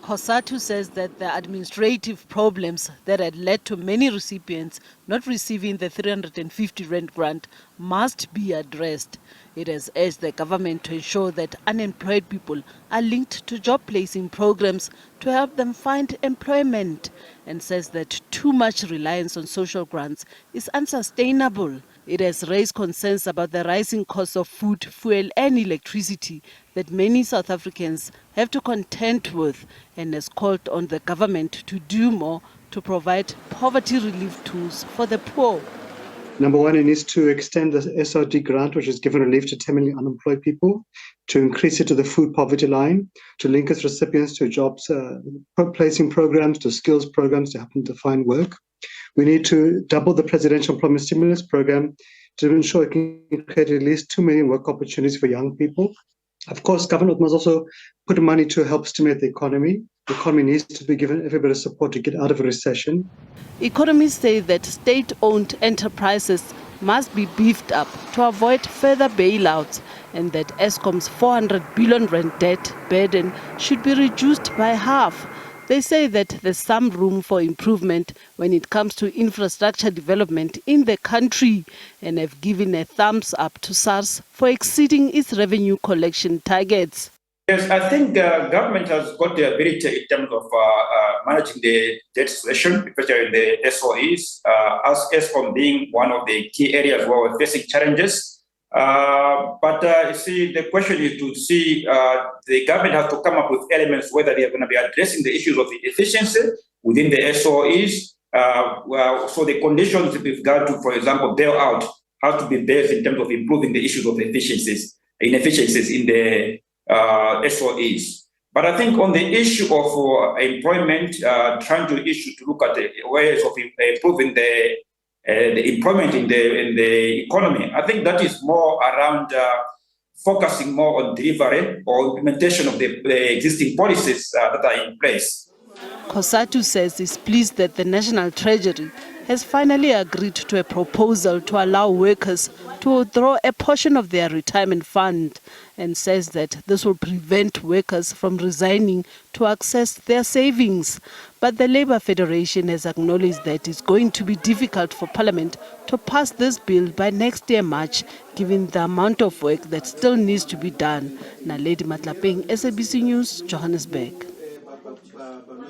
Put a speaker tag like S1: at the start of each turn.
S1: Cosatu says that the administrative problems that had led to many recipients not receiving the 350 rand grant must be addressed. It has urged the government to ensure that unemployed people are linked to job placing programs to help them find employment, and says that too much reliance on social grants is unsustainable. It has raised concerns about the rising cost of food, fuel and electricity that many South Africans have to contend with, and has called on the government to do more to provide poverty relief tools for the poor.
S2: Number one, it needs to extend the SRD grant, which has given relief to 10 million unemployed people, to increase it to the food poverty line, to link its recipients to jobs placing programs, to skills programs to help them to find work. We need to double the presidential employment stimulus program to ensure it can create at least 2 million work opportunities for young people. Of course, government must also put money to help stimulate the economy. The economy needs to be given every bit of support to get out of a recession.
S1: Economists say that state-owned enterprises must be beefed up to avoid further bailouts, and that Eskom's 400 billion rand debt burden should be reduced by half. They say that there's some room for improvement when it comes to infrastructure development in the country, and have given a thumbs up to SARS for exceeding its revenue collection targets.
S3: Yes, I think the government has got the ability in terms of managing the debt situation, especially in the SOEs, as Eskom being one of the key areas where we're facing challenges. But you see, the question is to see the government has to come up with elements whether they are going to be addressing the issues of the efficiency within the SOEs. So the conditions with regard to, for example, bailout have to be based in terms of improving the issues of inefficiencies in the SOEs. But I think on the issue of employment, trying to look at the ways of improving the employment in the economy, I think that is more around focusing more on delivery or implementation of the existing policies that are in place.
S1: Cosatu says he's pleased that the National Treasury has finally agreed to a proposal to allow workers to withdraw a portion of their retirement fund, and says that this will prevent workers from resigning to access their savings. But the Labour Federation has acknowledged that it's going to be difficult for Parliament to pass this bill by next year March, given the amount of work that still needs to be done. Naledi Matlapeng, SABC News, Johannesburg.